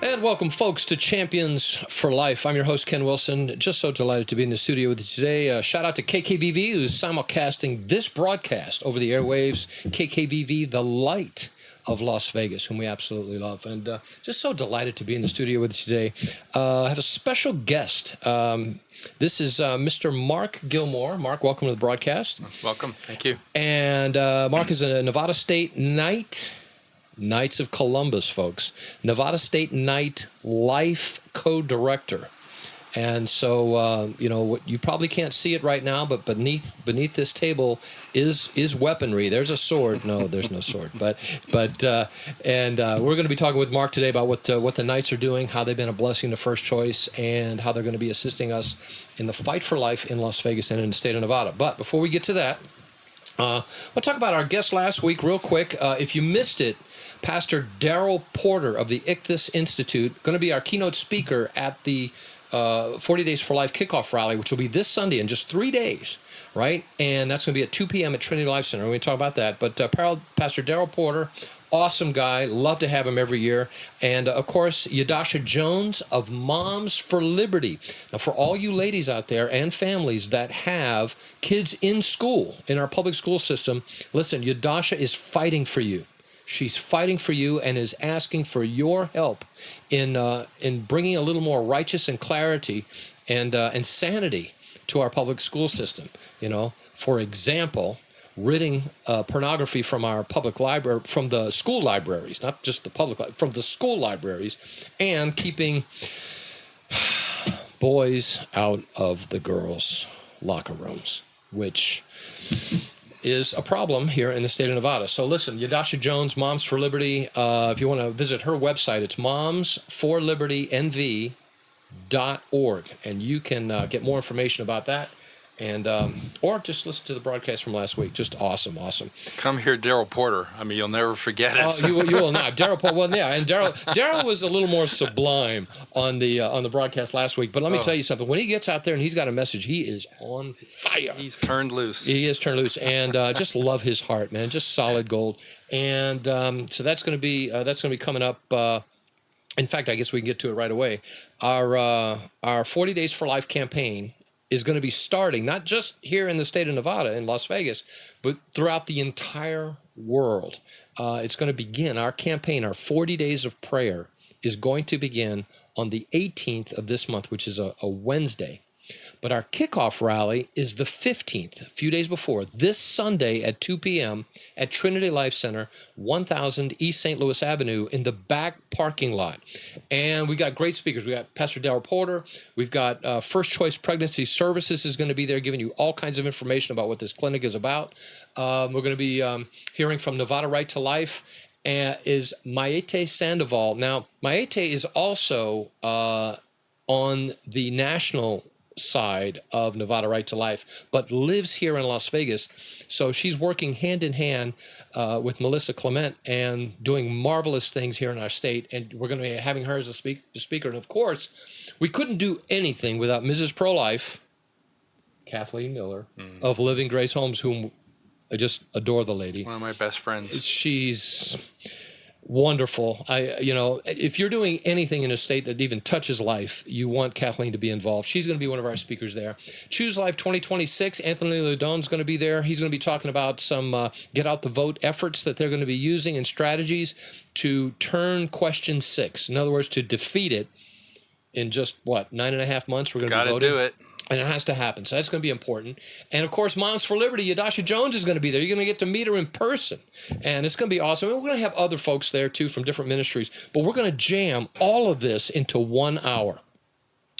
And welcome, folks, to Champions for Life. I'm your host, Ken Wilson. Just so delighted to be in the studio with you today. Shout out to KKVV, who's simulcasting this broadcast over the airwaves. KKVV, the light of Las Vegas, whom we absolutely love. And just so delighted to be in the studio with you today. I have a special guest. This is Mr. Mark Gilmore. Mark, welcome to the broadcast. Welcome. Thank you. And Mark is a Nevada State Knights of Columbus, folks. Nevada State Knight Life Co-Director. And so, you probably can't see it right now, but beneath this table is weaponry. There's a sword. No, there's no sword. But we're going to be talking with Mark today about what the Knights are doing, how they've been a blessing to First Choice, and how they're going to be assisting us in the fight for life in Las Vegas and in the state of Nevada. But before we get to that, we'll talk about our guest last week real quick. If you missed it, Pastor Daryl Porter of the Ichthus Institute, going to be our keynote speaker at the 40 Days for Life kickoff rally, which will be this Sunday in just 3 days, right? And that's going to be at 2 p.m. at Trinity Life Center. We're going to talk about that. But Pastor Daryl Porter, awesome guy. Love to have him every year. And, of course, Yadasha Jones of Moms for Liberty. Now, for all you ladies out there and families that have kids in school, in our public school system, listen, Yadasha is fighting for you. She's fighting for you and is asking for your help in bringing a little more righteous and clarity and sanity to our public school system. You know, for example, ridding pornography from our public library, from the school libraries, not just the public, from the school libraries, and keeping boys out of the girls' locker rooms, which is a problem here in the state of Nevada. So listen, Yadasha Jones, Moms for Liberty, if you want to visit her website, it's momsforlibertynv.org, and you can get more information about that, and or just listen to the broadcast from last week. Just awesome. Come hear Daryl Porter. I mean, you'll never forget it. Oh, you will not. Daryl Porter, well, yeah, and Daryl was a little more sublime on the broadcast last week. But let me tell you something. When he gets out there and he's got a message, he is on fire. He's turned loose. He is turned loose, and just love his heart, man. Just solid gold. And so that's going to be coming up. In fact, I guess we can get to it right away. Our 40 Days for Life campaign is going to be starting not just here in the state of Nevada, in Las Vegas, but throughout the entire world. It's going to begin, our campaign, our 40 Days of Prayer, is going to begin on the 18th of this month, which is a Wednesday. But our kickoff rally is the 15th, a few days before, this Sunday at 2 p.m. at Trinity Life Center, 1000 East St. Louis Avenue in the back parking lot. And we got great speakers. We got Pastor Daryl Porter. We've got First Choice Pregnancy Services is going to be there giving you all kinds of information about what this clinic is about. We're going to be hearing from Nevada Right to Life. Is Maite Sandoval. Now, Maite is also on the national side of Nevada Right to Life, but lives here in Las Vegas. So she's working hand in hand with Melissa Clement and doing marvelous things here in our state. And we're going to be having her as a speaker. And of course, we couldn't do anything without Mrs. Pro-Life, Kathleen Miller of Living Grace Homes, whom I just adore the lady. One of my best friends. She's wonderful. If you're doing anything in a state that even touches life, you want Kathleen to be involved. She's going to be one of our speakers there. Choose Life 2026, Anthony Ledon's going to be there. He's going to be talking about some get out the vote efforts that they're going to be using and strategies to turn question 6. In other words, to defeat it in just, 9.5 months? We're going to be voting. Got to do it. And it has to happen. So that's going to be important. And, of course, Moms for Liberty, Yadasha Jones is going to be there. You're going to get to meet her in person. And it's going to be awesome. And we're going to have other folks there, too, from different ministries. But we're going to jam all of this into 1 hour.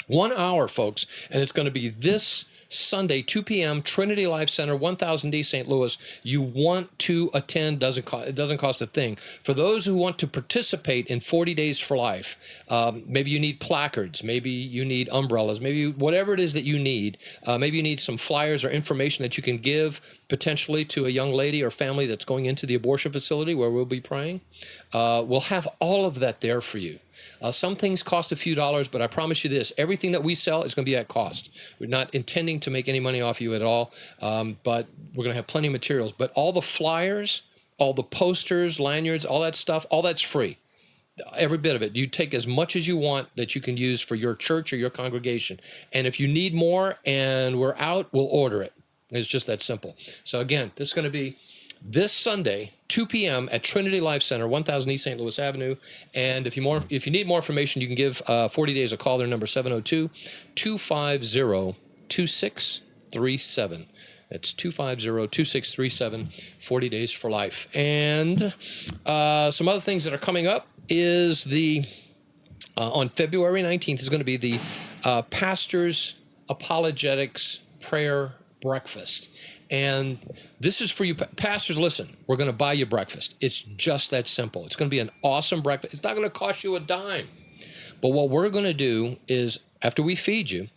1 hour, folks. And it's going to be this Sunday, 2 p.m., Trinity Life Center, 1000 East St. Louis. You want to attend. It doesn't cost a thing. For those who want to participate in 40 Days for Life, maybe you need placards, maybe you need umbrellas, maybe whatever it is that you need. Maybe you need some flyers or information that you can give potentially to a young lady or family that's going into the abortion facility where we'll be praying. We'll have all of that there for you. Some things cost a few dollars, but I promise you this, everything that we sell is going to be at cost. We're not intending to make any money off you at all, but we're going to have plenty of materials. But all the flyers, all the posters, lanyards, all that stuff, all that's free. Every bit of it. You take as much as you want that you can use for your church or your congregation. And if you need more and we're out, we'll order it. It's just that simple. So again, this is going to be this Sunday, 2 p.m. at Trinity Life Center, 1000 East St. Louis Avenue. And if you need more information, you can give 40 Days a call. Their number 702-250-2637. That's 250-2637, 40 Days for Life. And some other things that are coming up is on February 19th is going to be the Pastors Apologetics Prayer Breakfast. And this is for you pastors. Listen, we're going to buy you breakfast. It's just that simple. It's going to be an awesome breakfast. It's not going to cost you a dime. But what we're going to do is, after we feed you,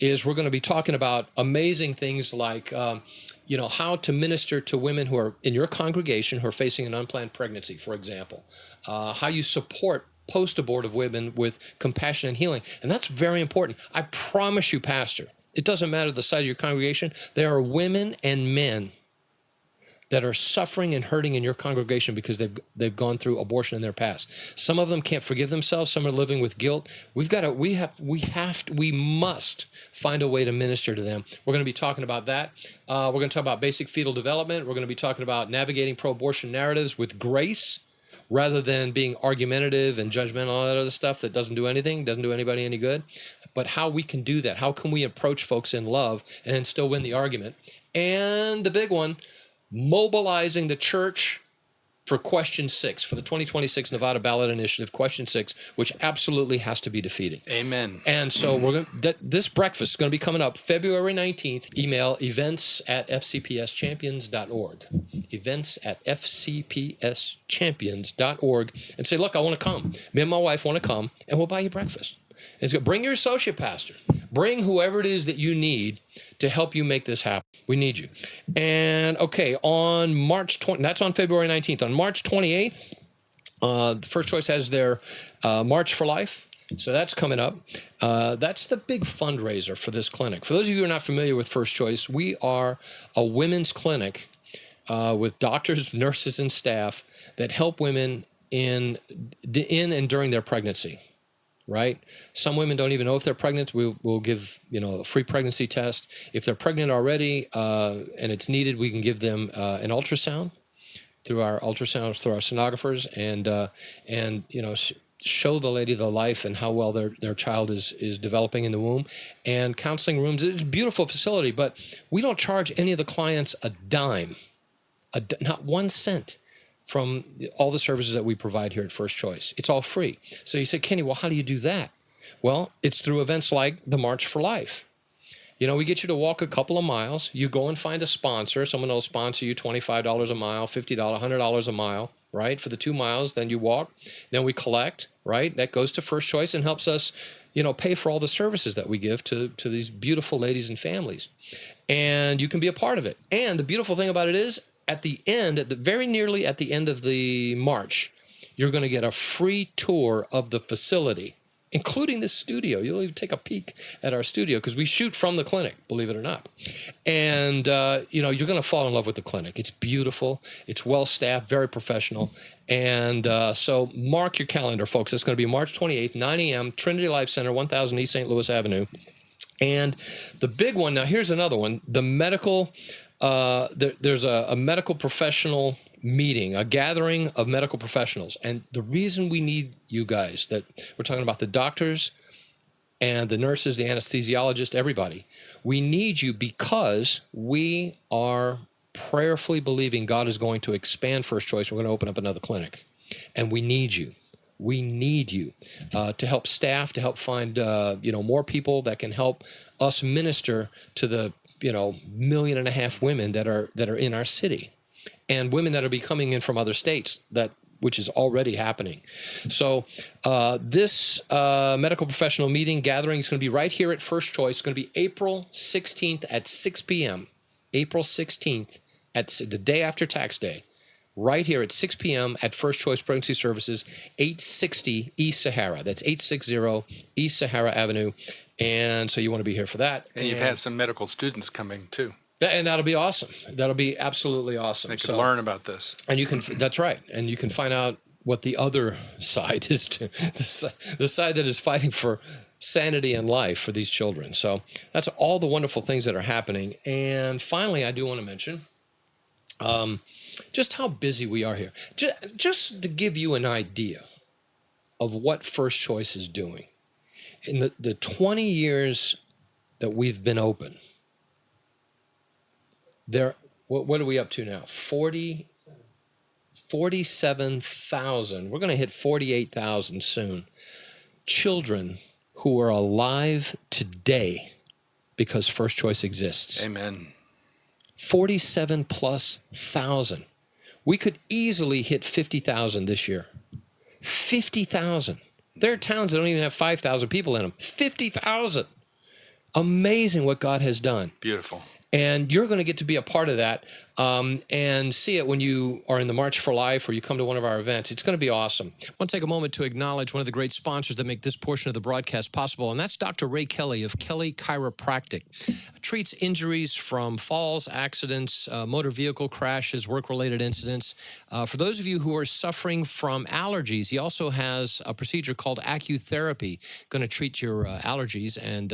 is we're going to be talking about amazing things like, how to minister to women who are in your congregation who are facing an unplanned pregnancy, for example. How you support post-abortive women with compassion and healing. And that's very important. I promise you, Pastor, it doesn't matter the size of your congregation. There are women and men that are suffering and hurting in your congregation because they've gone through abortion in their past. Some of them can't forgive themselves. Some are living with guilt. We must find a way to minister to them. We're going to be talking about that. We're going to talk about basic fetal development. We're going to be talking about navigating pro-abortion narratives with grace, rather than being argumentative and judgmental, all that other stuff that doesn't do anything, doesn't do anybody any good. But how we can do that. How can we approach folks in love and then still win the argument? And the big one, mobilizing the church for Question 6, for the 2026 Nevada Ballot Initiative, Question 6, which absolutely has to be defeated. Amen. And so this breakfast is going to be coming up February 19th. Email events@fcpschampions.org. Events@fcpschampions.org. And say, look, I want to come. Me and my wife want to come, and we'll buy you breakfast. It's good. Bring your associate pastor. Bring whoever it is that you need to help you make this happen. We need you. And okay, on March 20, that's on February 19th. On March 28th, First Choice has their March for Life. So that's coming up. That's the big fundraiser for this clinic. For those of you who are not familiar with First Choice, we are a women's clinic with doctors, nurses, and staff that help women in and during their pregnancy. Right? Some women don't even know if they're pregnant. We'll give, a free pregnancy test. If they're pregnant already and it's needed, we can give them an ultrasound through our sonographers and show the lady the life and how well their child is developing in the womb. And counseling rooms, it's a beautiful facility, but we don't charge any of the clients a dime, not 1 cent. From all the services that we provide here at First Choice. It's all free. So you say, Kenny, well, how do you do that? Well, it's through events like the March for Life. We get you to walk a couple of miles. You go and find a sponsor. Someone will sponsor you $25 a mile, $50, $100 a mile, right? For the 2 miles, then you walk. Then we collect, right? That goes to First Choice and helps us, pay for all the services that we give to these beautiful ladies and families. And you can be a part of it. And the beautiful thing about it is, very nearly at the end of the March, you're going to get a free tour of the facility, including this studio. You'll even take a peek at our studio because we shoot from the clinic, believe it or not. And, you're going to fall in love with the clinic. It's beautiful. It's well-staffed, very professional. And so mark your calendar, folks. It's going to be March 28th, 9 a.m., Trinity Life Center, 1000 East St. Louis Avenue. And the big one, now here's another one, the medical... there's a medical professional meeting, a gathering of medical professionals. And the reason we need you guys, that we're talking about the doctors and the nurses, the anesthesiologists, everybody, we need you because we are prayerfully believing God is going to expand First Choice. We're going to open up another clinic. And we need you. We need you to help staff, to help find, more people that can help us minister to the 1.5 million women that are in our city, and women that are coming in from other states, which is already happening. So this medical professional meeting gathering is going to be right here at First Choice. It's going to be April 16th at 6 p.m. April 16th at the day after tax day, right here at 6 p.m. at First Choice Pregnancy Services, 860 East Sahara. That's 860 East Sahara Avenue. And so you want to be here for that. And you've had some medical students coming too. And that'll be awesome. That'll be absolutely awesome. They can learn about this. And that's right. And you can find out what the other side is doing, the side that is fighting for sanity and life for these children. So that's all the wonderful things that are happening. And finally, I do want to mention just how busy we are here. Just to give you an idea of what First Choice is doing. In the 20 years that we've been open, what are we up to now? 47,000. We're going to hit 48,000 soon. Children who are alive today because First Choice exists. Amen. 47 plus thousand. We could easily hit 50,000 this year. 50,000. There are towns that don't even have 5,000 people in them. 50,000. Amazing what God has done. Beautiful. And you're going to get to be a part of that and see it when you are in the March for Life or you come to one of our events. It's going to be awesome. I want to take a moment to acknowledge one of the great sponsors that make this portion of the broadcast possible, and that's Dr. Ray Kelly of Kelly Chiropractic. Treats injuries from falls, accidents, motor vehicle crashes, work-related incidents. For those of you who are suffering from allergies, he also has a procedure called acutherapy, going to treat your allergies and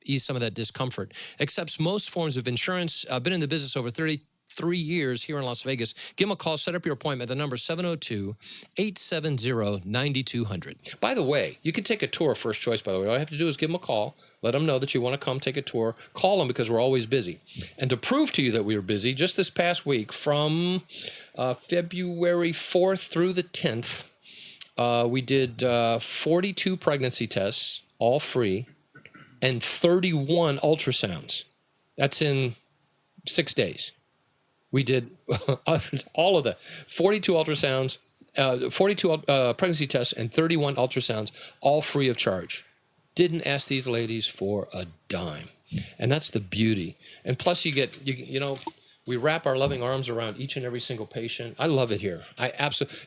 ease some of that discomfort. Accepts most forms of insurance. Been in the business over 33 years here in Las Vegas. Give him a call. Set up your appointment. The number is 702-870-9200. By the way, you can take a tour of First Choice, by the way. All you have to do is give them a call. Let them know that you want to come take a tour. Call them because we're always busy. And to prove to you that we were busy, just this past week, from February 4th through the 10th, we did 42 pregnancy tests, all free, and 31 ultrasounds. That's in 6 days. We did all of the 42 ultrasounds, 42 pregnancy tests, and 31 ultrasounds, all free of charge. Didn't ask these ladies for a dime. And that's the beauty. And plus you get, we wrap our loving arms around each and every single patient. I love it here.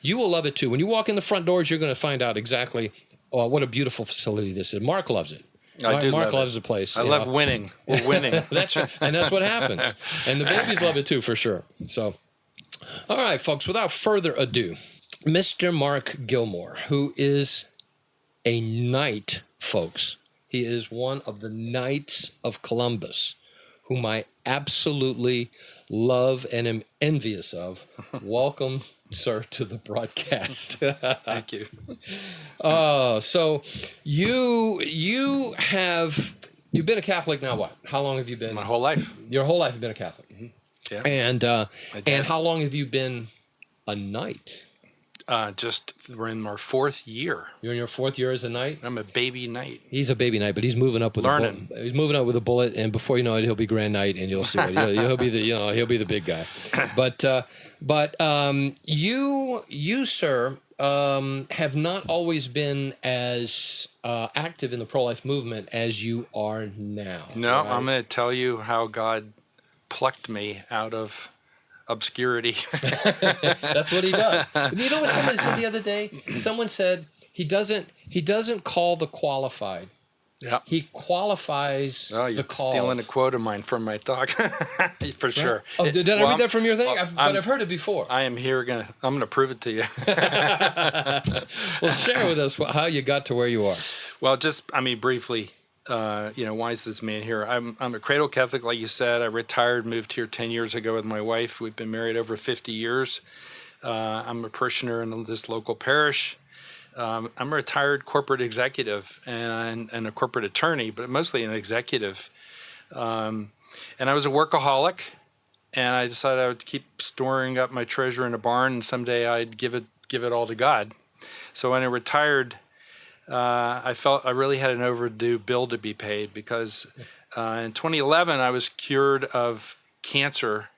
You will love it too. When you walk in the front doors, you're going to find out exactly what a beautiful facility this is. Mark loves it. Mark loves the place. I love winning. We're winning. That's right. And that's what happens. And the babies love it too, for sure. So, all right, folks, without further ado, Mr. Mark Gilmore, who is a knight, folks. He is one of the Knights of Columbus, whom I absolutely love and am envious of. Welcome, sir, to the broadcast. Thank you. So you've been a Catholic now what? How long have you been? My whole life. Your whole life you've been a Catholic. Mm-hmm. Yeah. And how long have you been a knight? We're in our fourth year. You're in your fourth year as a knight? I'm a baby knight. He's a baby knight, but he's moving up with a bullet. He's moving up with a bullet, and before you know it, he'll be Grand Knight, and you'll see what he'll be the big guy. But you sir, have not always been as active in the pro-life movement as you are now. No, right? I'm going to tell you how God plucked me out of obscurity. That's what he does. You know what somebody said the other day? Someone said he doesn't call the qualified. Yeah. He qualifies Oh, you're the calls. stealing a quote of mine from my talk. For sure. Oh, did I read that from your thing? I've heard it before. I am here I'm going to prove it to you. Well, share with us how you got to where you are. Well, briefly, why is this man here? I'm a cradle Catholic, like you said. I retired, moved here 10 years ago with my wife. We've been married over 50 years. I'm a parishioner in this local parish. I'm a retired corporate executive and a corporate attorney, but mostly an executive. And I was a workaholic, and I decided I would keep storing up my treasure in a barn, and someday I'd give it all to God. So when I retired, I felt I really had an overdue bill to be paid because in 2011 I was cured of cancer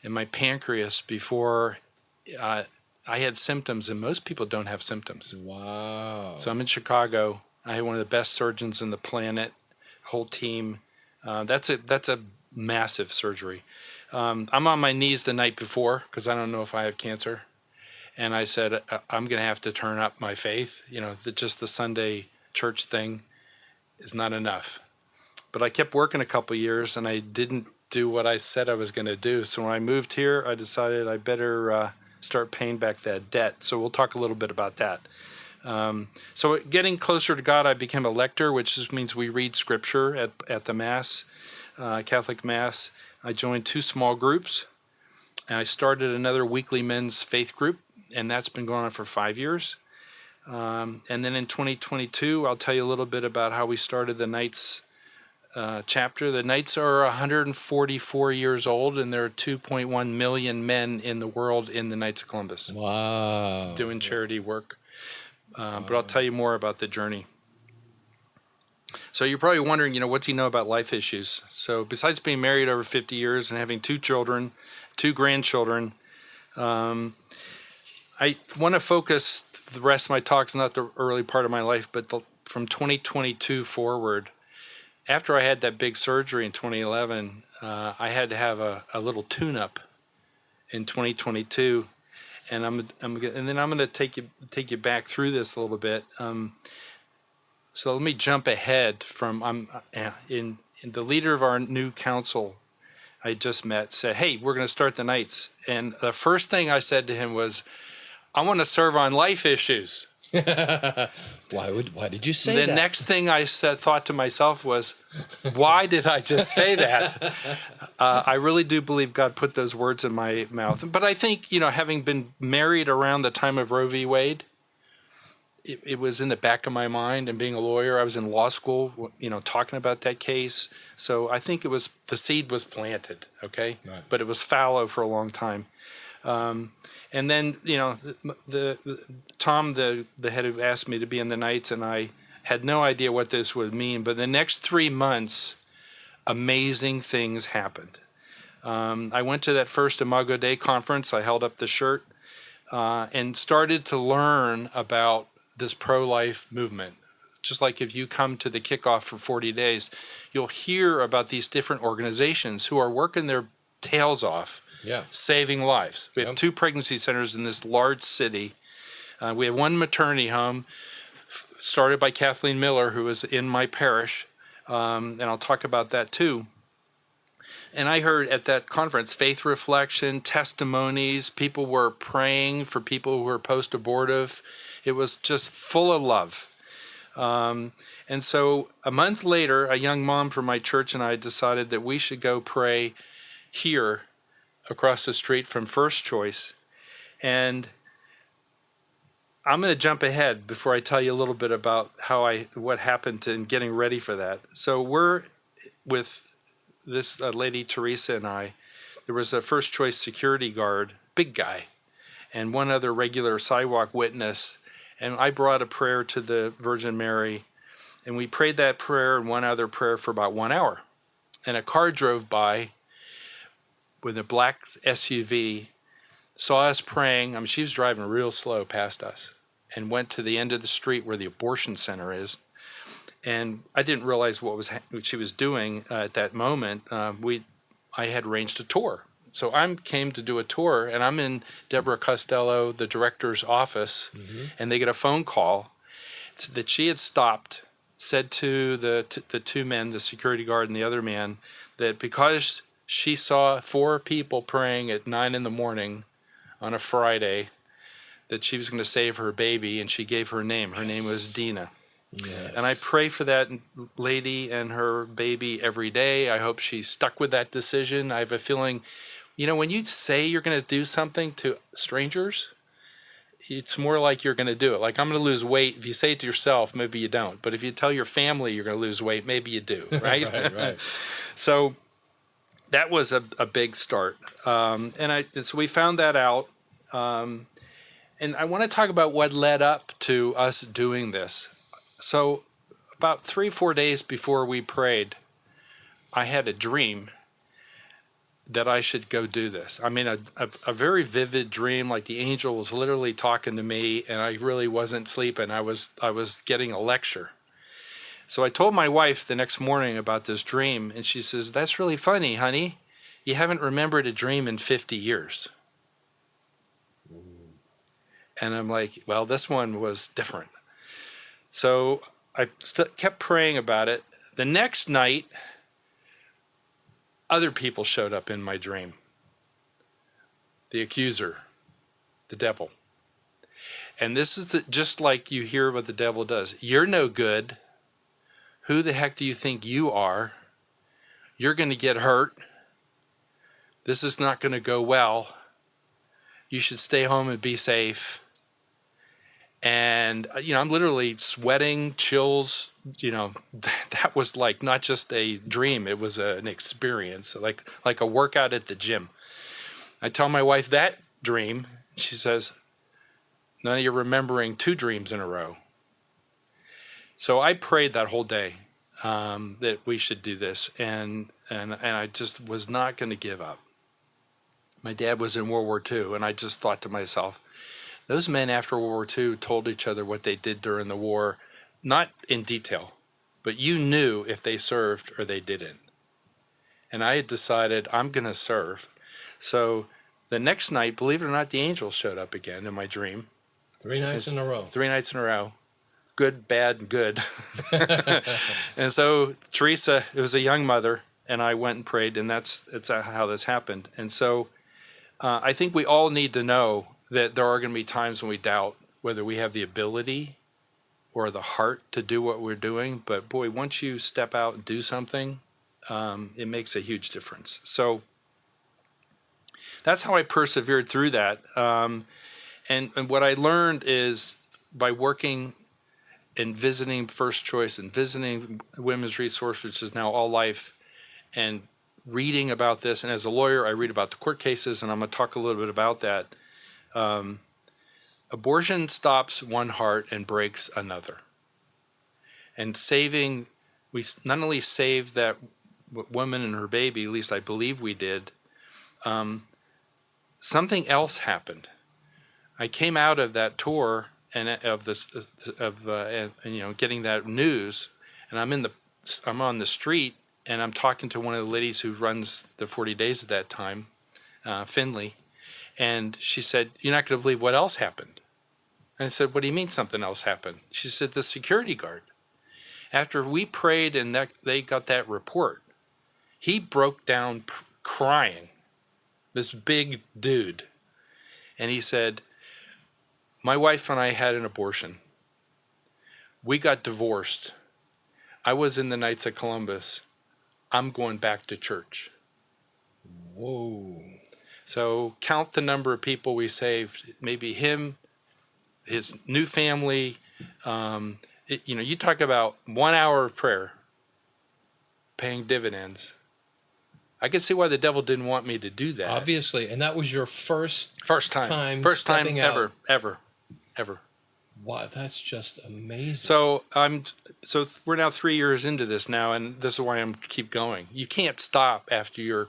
in my pancreas before I had symptoms, and most people don't have symptoms. Wow. So I'm in Chicago. I have one of the best surgeons on the planet, whole team. That's a massive surgery. I'm on my knees the night before because I don't know if I have cancer. And I said, I'm going to have to turn up my faith. Just the Sunday church thing is not enough. But I kept working a couple years, and I didn't do what I said I was going to do. So when I moved here, I decided I better start paying back that debt. So we'll talk a little bit about that. So getting closer to God, I became a lector, which just means we read scripture at the Mass, Catholic Mass. I joined 2 small groups, and I started another weekly men's faith group, and that's been going on for 5 years. And then in 2022, I'll tell you a little bit about how we started the Knights chapter. The Knights are 144 years old, and there are 2.1 million men in the world in the Knights of Columbus. Wow. Doing charity work. But I'll tell you more about the journey. So you're probably wondering, what's he know about life issues? So besides being married over 50 years and having 2 children, 2 grandchildren, I want to focus the rest of my talks, not the early part of my life, but from 2022 forward. After I had that big surgery in 2011, I had to have a little tune-up in 2022. And and then I'm going to take you back through this a little bit. So let me jump ahead from in the leader of our new council I just met said, "Hey, we're going to start the Knights." And the first thing I said to him was, "I want to serve on life issues." Why did you say that? The that? next thing I thought to myself was, why did I just say that? I really do believe God put those words in my mouth. But I think, having been married around the time of Roe v. Wade, it was in the back of my mind. And being a lawyer, I was in law school, talking about that case. So I think the seed was planted, okay? Right. But it was fallow for a long time. And then, Tom, the head who asked me to be in the Knights, and I had no idea what this would mean. But the next 3 months, amazing things happened. I went to that first Imago Dei conference. I held up the shirt and started to learn about this pro-life movement. Just like if you come to the kickoff for 40 days, you'll hear about these different organizations who are working their tails off. Yeah. Saving lives. We have 2 pregnancy centers in this large city. We have 1 maternity home started by Kathleen Miller, who is in my parish, and I'll talk about that too. And I heard at that conference faith reflection, testimonies. People were praying for people who were post-abortive. It was just full of love. And so a month later, a young mom from my church and I decided that we should go pray here across the street from First Choice. And I'm going to jump ahead before I tell you a little bit about what happened in getting ready for that. So we're with this lady, Teresa, and I. There was a First Choice security guard, big guy, and 1 other regular sidewalk witness. And I brought a prayer to the Virgin Mary, and we prayed that prayer and 1 other prayer for about 1 hour. And a car drove by with a black SUV, saw us praying. She was driving real slow past us and went to the end of the street where the abortion center is. And I didn't realize what she was doing at that moment. I had arranged a tour. So I came to do a tour, and I'm in Deborah Costello, the director's office, and they get a phone call that she had stopped, said to the 2 men, the security guard and the other man, that because she saw 4 people praying at 9 a.m. on a Friday that she was going to save her baby, and she gave her name. Her name was Dina. Yes. And I pray for that lady and her baby every day. I hope she's stuck with that decision. I have a feeling, when you say you're going to do something to strangers, it's more like you're going to do it. Like, I'm going to lose weight. If you say it to yourself, maybe you don't. But if you tell your family you're going to lose weight, maybe you do, right? Right. So that was a big start. So we found that out. And I want to talk about what led up to us doing this. So about 3-4 days before we prayed, I had a dream that I should go do this. I mean, a very vivid dream, like the angel was literally talking to me, and I really wasn't sleeping. I was getting a lecture. So I told my wife the next morning about this dream, and she says, "That's really funny, honey. You haven't remembered a dream in 50 years. And I'm like, well, this one was different. So I kept praying about it. The next night, other people showed up in my dream. The accuser, the devil. And this is just like you hear what the devil does. You're no good. Who the heck do you think you are? You're going to get hurt. This is not going to go well. You should stay home and be safe. And, I'm literally sweating, chills. That was like not just a dream. It was an experience, like a workout at the gym. I tell my wife that dream. She says, "None of you remembering 2 dreams in a row." So I prayed that whole day that we should do this. And I just was not going to give up. My dad was in World War II, and I just thought to myself, those men after World War II told each other what they did during the war, not in detail, but you knew if they served or they didn't. And I had decided I'm going to serve. So the next night, believe it or not, the angels showed up again in my dream. 3 nights in a row. 3 nights in a row. Good, bad, and good. And so Teresa, it was a young mother, and I went and prayed, and that's how this happened. And so I think we all need to know that there are going to be times when we doubt whether we have the ability or the heart to do what we're doing. But boy, once you step out and do something, it makes a huge difference. So that's how I persevered through that. And what I learned is by working and visiting First Choice and visiting Women's Resource, which is now All Life, and reading about this. And as a lawyer, I read about the court cases, and I'm going to talk a little bit about that. Abortion stops one heart and breaks another. And we not only saved that woman and her baby, at least I believe we did, something else happened. I came out of that tour and getting that news, and I'm on the street, and I'm talking to one of the ladies who runs the 40 Days at that time, Finley, and she said, "You're not going to believe what else happened." And I said, "What do you mean something else happened?" She said, "The security guard. After we prayed and they got that report, he broke down crying, this big dude. And he said, 'My wife and I had an abortion. We got divorced. I was in the Knights of Columbus. I'm going back to church.'" Whoa. So count the number of people we saved. Maybe him, his new family. You talk about 1 hour of prayer paying dividends. I can see why the devil didn't want me to do that. Obviously, and that was your first time stepping ever, out. ever. Wow, that's just amazing. So we're now 3 years into this now, and this is why I'm keep going. You can't stop after you're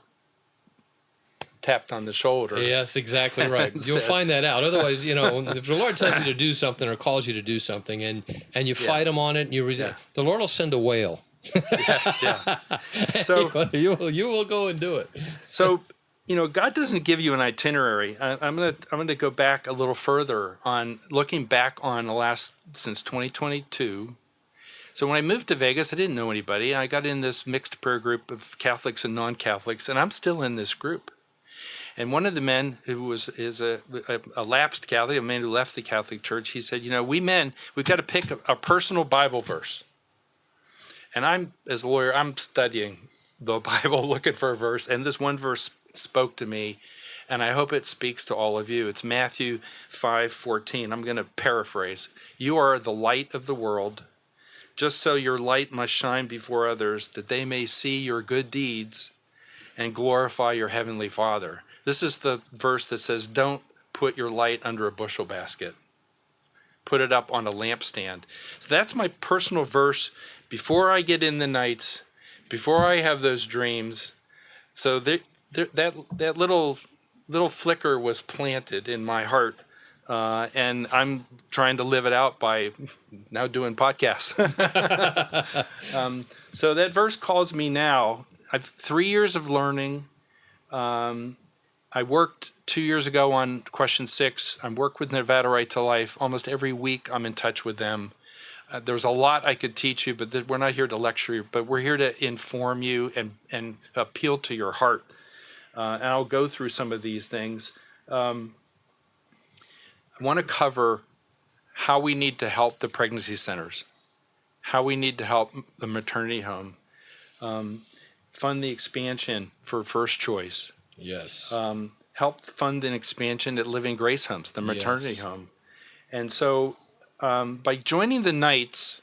tapped on the shoulder. Yes, exactly right. You'll find that out. Otherwise, if the Lord tells you to do something or calls you to do something, and you fight him on it, and the Lord will send a whale. Yeah. So you will go and do it. So, God doesn't give you an itinerary. I'm gonna go back a little further on looking back on since 2022. So when I moved to Vegas, I didn't know anybody, and I got in this mixed prayer group of Catholics and non-Catholics, and I'm still in this group. And one of the men who is a lapsed Catholic, a man who left the Catholic Church, he said, "We men, we've got to pick a personal Bible verse." And as a lawyer, I'm studying the Bible, looking for a verse, and this one verse spoke to me, and I hope it speaks to all of you. It's Matthew 5:14. I'm going to paraphrase. "You are the light of the world. Just so your light must shine before others, that they may see your good deeds and glorify your heavenly Father." This is the verse that says, don't put your light under a bushel basket. Put it up on a lampstand. So that's my personal verse before I get in the nights, before I have those dreams. So that little flicker was planted in my heart, and I'm trying to live it out by now doing podcasts. So that verse calls me now. I've 3 years of learning. I worked 2 years ago on question 6. I work with Nevada Right to Life. Almost every week I'm in touch with them. There's a lot I could teach you, but we're not here to lecture you, but we're here to inform you and appeal to your heart. And I'll go through some of these things. I want to cover how we need to help the pregnancy centers, how we need to help the maternity home, fund the expansion for First Choice, Yes. help fund an expansion at Living Grace Homes, the maternity Yes. home. And so by joining the Knights,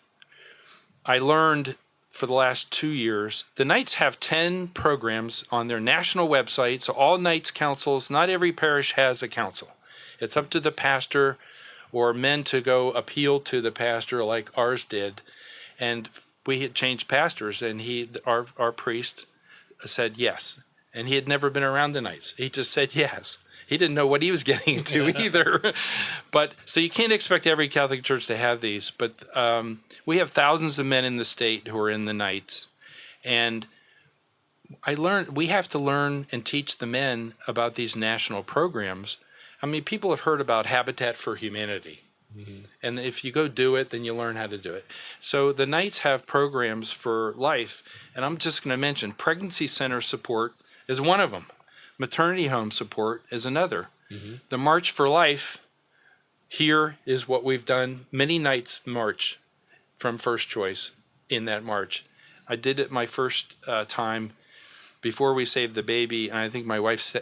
I learned for the last 2 years, the Knights have 10 programs on their national website. So all Knights councils, not every parish has a council. It's up to the pastor or men to go appeal to the pastor like ours did. And we had changed pastors, and our priest said yes. And he had never been around the Knights. He just said yes. He didn't know what he was getting into either. But so you can't expect every Catholic church to have these. But we have thousands of men in the state who are in the Knights. And I learned we have to learn and teach the men about these national programs. I mean, people have heard about Habitat for Humanity. Mm-hmm. And if you go do it, then you learn how to do it. So the Knights have programs for life. And I'm just going to mention pregnancy center support is one of them. Maternity home support is another. Mm-hmm. The March for Life here is what we've done. Many Knights march from First Choice in that march. I did it my first time before we saved the baby. And I think my wife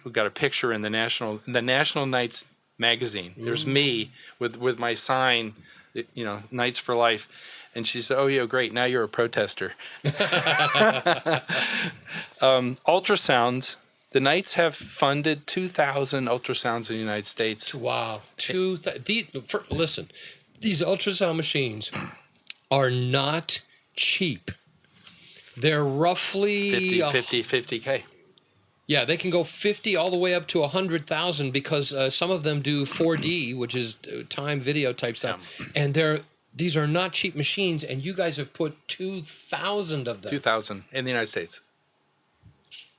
we got a picture in the National Knights magazine. Mm-hmm. There's me with my sign, Knights for Life. And she said, "Oh, yeah, great. Now you're a protester." Ultrasounds. The Knights have funded 2,000 ultrasounds in the United States. Wow. Listen, these ultrasound machines are not cheap. They're roughly 50K. Yeah, they can go 50 all the way up to 100,000 because some of them do 4D, which is time video type stuff. Yeah. And these are not cheap machines, and you guys have put 2,000 of them. 2,000 in the United States.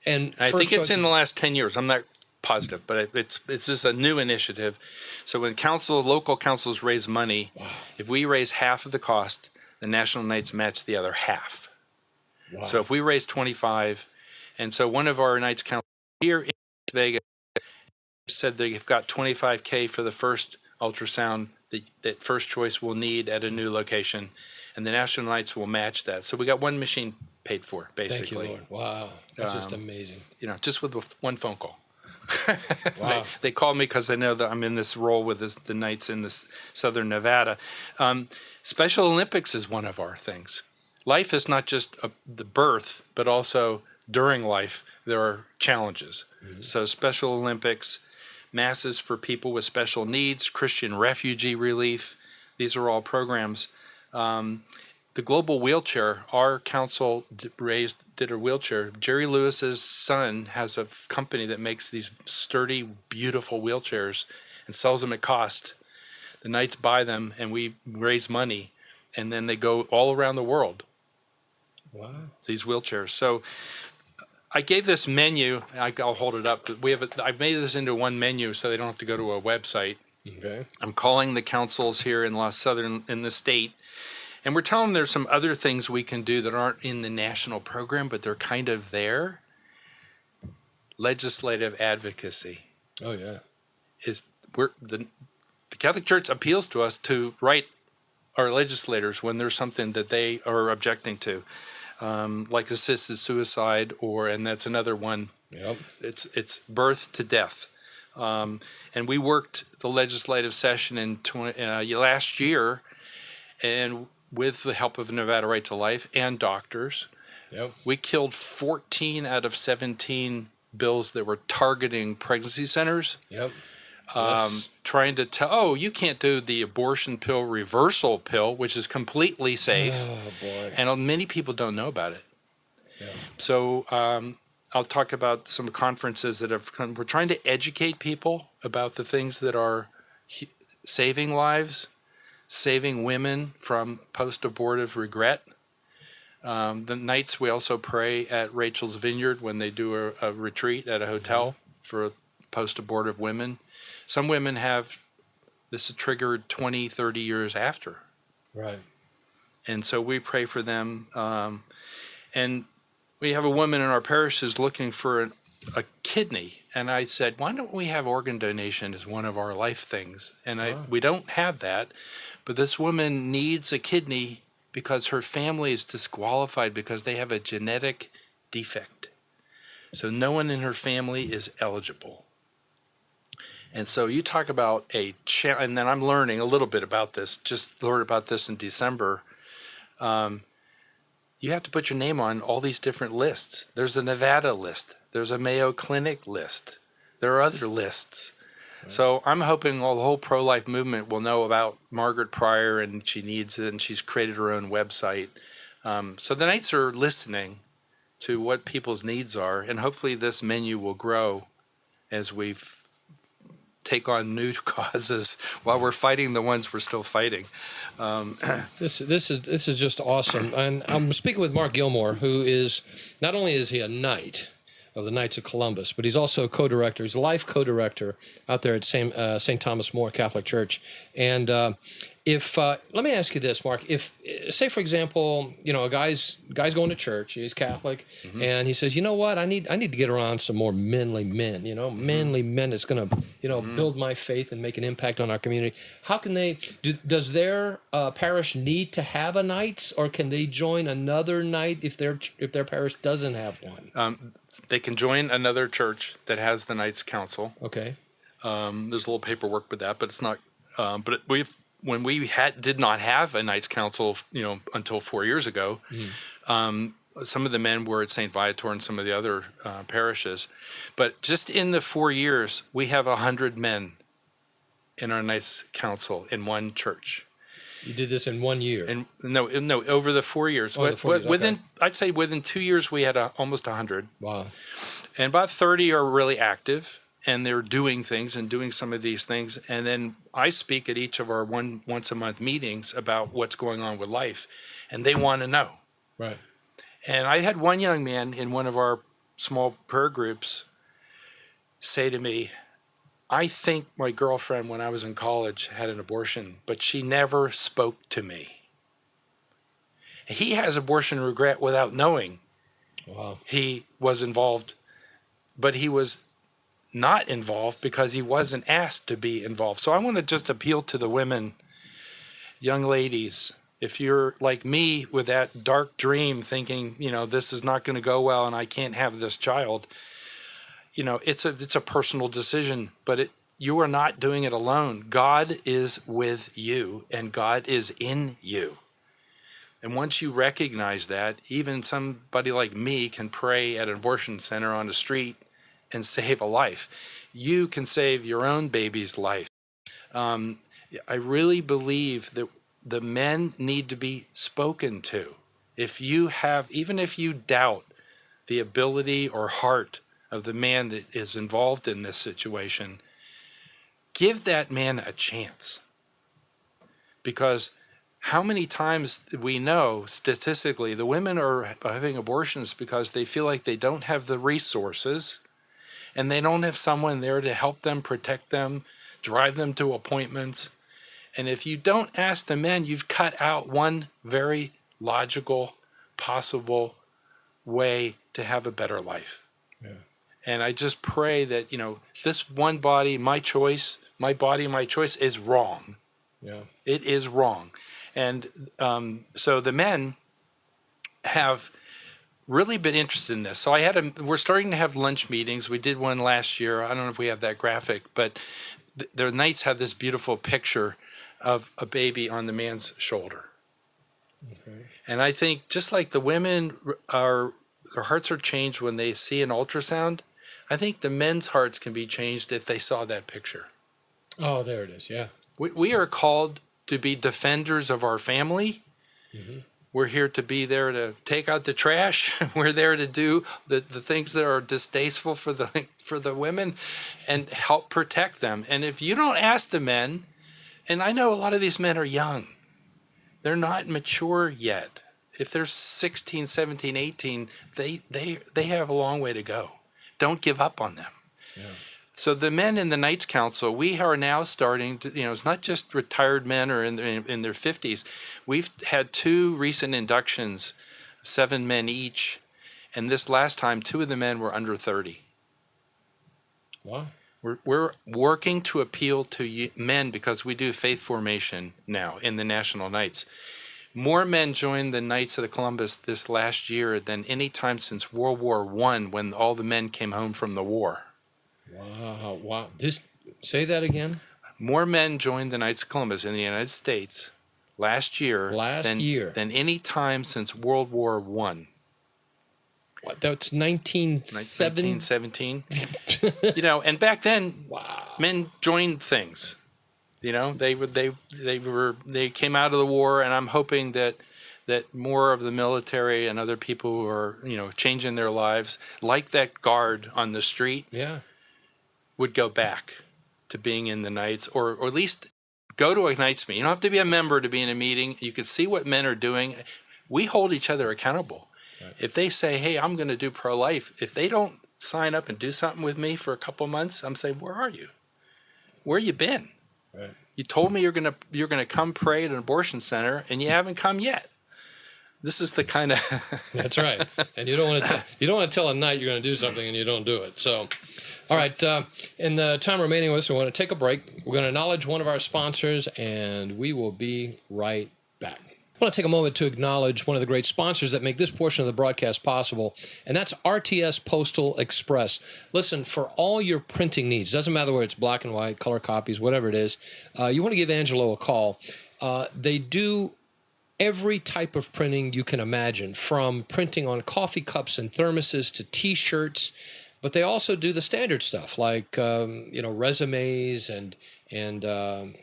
And I think it's in the last 10 years. I'm not positive, but it's just a new initiative. So when local councils raise money, wow. If we raise half of the cost, the National Knights match the other half. Wow. So if we raise 25, and so one of our Knights council here in Vegas said they've got 25K for the first ultrasound that First Choice will need at a new location, and the National Knights will match that. So we got one machine paid for, basically. Thank you, Lord. Wow. That's just amazing. Just with one phone call. Wow. They call me because they know that I'm in this role with the Knights in this Southern Nevada. Special Olympics is one of our things. Life is not just the birth, but also during life, there are challenges. Mm-hmm. So Special Olympics, masses for people with special needs, Christian refugee relief, these are all programs. The Global Wheelchair, our council did a wheelchair. Jerry Lewis's son has a company that makes these sturdy, beautiful wheelchairs and sells them at cost. The Knights buy them, and we raise money, and then they go all around the world. Wow. These wheelchairs. So I gave this menu. I'll hold it up. But I've made this into one menu so they don't have to go to a website. Okay. I'm calling the councils here in the state. And we're telling them there's some other things we can do that aren't in the national program, but they're kind of there. Legislative advocacy. Oh, yeah. The Catholic Church appeals to us to write our legislators when there's something that they are objecting to, like assisted suicide, and that's another one. Yep. It's birth to death. And we worked the legislative session in last year, and with the help of Nevada Right to Life and doctors, yep. We killed 14 out of 17 bills that were targeting pregnancy centers. Yep. Trying to tell, you can't do the abortion pill reversal pill, which is completely safe. Oh, boy. And many people don't know about it. Yeah. So I'll talk about some conferences that have come. We're trying to educate people about the things that are saving lives, saving women from post-abortive regret. The Knights, we also pray at Rachel's Vineyard when they do a retreat at a hotel for post-abortive women. Some women have this triggered 20, 30 years after. Right. And so we pray for them. And we have a woman in our parish who's looking for a kidney, and I said, why don't we have organ donation as one of our life things? And we don't have that, but this woman needs a kidney because her family is disqualified because they have a genetic defect. So no one in her family is eligible. And so you talk about and then I'm learning a little bit about this, just learned about this in December. You have to put your name on all these different lists. There's a Nevada list. There's a Mayo Clinic list. There are other lists. Right. So I'm hoping the whole pro-life movement will know about Margaret Pryor, and she needs it, and she's created her own website. So the Knights are listening to what people's needs are, and hopefully this menu will grow as we take on new causes while we're fighting the ones we're still fighting. This is just awesome. And I'm speaking with Mark Gilmore, who is, not only is he a knight of the Knights of Columbus, but he's also a co-director. He's a life co-director out there at St. Thomas More Catholic Church. And let me ask you this, Mark. If, say, for example, a guy's going to church, he's Catholic, and he says, you know what, I need to get around some more manly men. Manly men that's going to build my faith and make an impact on our community. How can they? Does their parish need to have a knights, or can they join another knight if their parish doesn't have one? They can join another church that has the Knights Council. Okay. There's a little paperwork with that, but it's not. When we did not have a Knights Council, until 4 years ago, some of the men were at St. Viator and some of the other parishes. But just in the 4 years, we have 100 men in our Knights Council in one church. You did this in 1 year? And no, over the 4 years. Oh, the 4 years, okay. I'd say within 2 years, we had almost 100. Wow. And about 30 are really active, and they're doing things and doing some of these things. And then I speak at each of our once a month meetings about what's going on with life, and they want to know. Right. And I had one young man in one of our small prayer groups say to me, I think my girlfriend when I was in college had an abortion, but she never spoke to me. He has abortion regret without knowing. Wow. He was involved, but he was not involved because he wasn't asked to be involved. So I want to just appeal to the women, young ladies, if you're like me with that dark dream thinking, this is not going to go well and I can't have this child, it's a personal decision, but you are not doing it alone. God is with you and God is in you. And once you recognize that, even somebody like me can pray at an abortion center on the street and save a life. You can save your own baby's life. I really believe that the men need to be spoken to. Even if you doubt the ability or heart of the man that is involved in this situation, give that man a chance. Because how many times we know statistically the women are having abortions because they feel like they don't have the resources and they don't have someone there to help them, protect them, drive them to appointments. And if you don't ask the men, you've cut out one very logical, possible way to have a better life. Yeah. And I just pray that, this one body, my choice, my body, my choice is wrong. Yeah. It is wrong. And so the men have really been interested in this. So we're starting to have lunch meetings. We did one last year. I don't know if we have that graphic, but the Knights have this beautiful picture of a baby on the man's shoulder. Okay. And I think just like the women their hearts are changed when they see an ultrasound, I think the men's hearts can be changed if they saw that picture. Oh, there it is. Yeah. We are called to be defenders of our family. Mm-hmm. We're here to be there to take out the trash. We're there to do the things that are distasteful for the women and help protect them. And if you don't ask the men, and I know a lot of these men are young, they're not mature yet. If they're 16, 17, 18, they have a long way to go. Don't give up on them. Yeah. So the men in the Knights Council, we are now starting to, it's not just retired men or in their 50s. We've had 2 recent inductions, 7 men each. And this last time, 2 of the men were under 30. Wow. We're working to appeal to men because we do faith formation now in the National Knights. More men joined the Knights of the Columbus this last year than any time since World War I, when all the men came home from the war. Wow. Wow. Say that again. More men joined the Knights of Columbus in the United States last year than any time since World War I. What? That's 1917. 1917. And back then, Wow. men joined things. They came out of the war, and I'm hoping that more of the military and other people who are changing their lives, like that guard on the street, would go back to being in the Knights, or at least go to a Knights meeting. You don't have to be a member to be in a meeting. You can see what men are doing. We hold each other accountable. Right. If they say, "Hey, I'm going to do pro-life," if they don't sign up and do something with me for a couple months, I'm saying, "Where are you? Where you been? Right. You told me you're gonna come pray at an abortion center, and you haven't come yet." This is the kind of That's right. And you don't want to tell a Knight you're going to do something and you don't do it. So, all right. In the time remaining with us, we want to take a break. We're going to acknowledge one of our sponsors, and we will be right back. I want to take a moment to acknowledge one of the great sponsors that make this portion of the broadcast possible, and that's RTS Postal Express. Listen, for all your printing needs, doesn't matter whether it's black and white, color copies, whatever it is, you want to give Angelo a call. They do every type of printing you can imagine, from printing on coffee cups and thermoses to T-shirts, but they also do the standard stuff like resumes and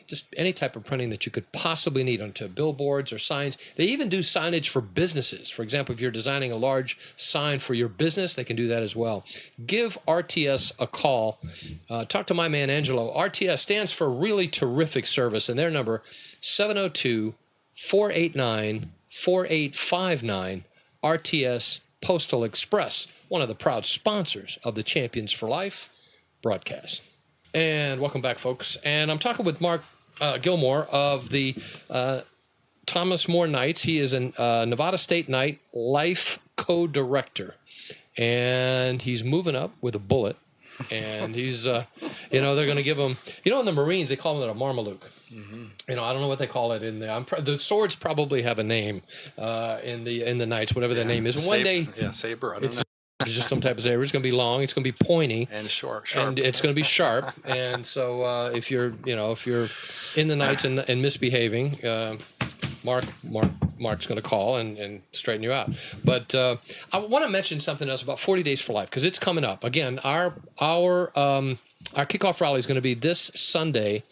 just any type of printing that you could possibly need onto billboards or signs. They even do signage for businesses. For example, if you're designing a large sign for your business, they can do that as well. Give RTS a call. Talk to my man Angelo. RTS stands for Really Terrific Service, and their number 702-489-4859, RTS Postal Express, one of the proud sponsors of the Champions for Life broadcast. And welcome back, folks. And I'm talking with Mark Gilmore of the Thomas More Knights. He is a Nevada State Knight Life co-director, and he's moving up with a bullet. And he's, they're going to give him, in the Marines, they call it a Marmaluke. Mm-hmm. I don't know what they call it in there. The swords probably have a name in the Knights, whatever the name is. And one day, saber. I don't know. It's just some type of saber. It's going to be long. It's going to be pointy and sharp. And it's going to be sharp. And so if you're in the Knights and misbehaving, Mark's going to call and straighten you out. But I want to mention something else about 40 Days for Life, because it's coming up. Again, our kickoff rally is going to be this Sunday,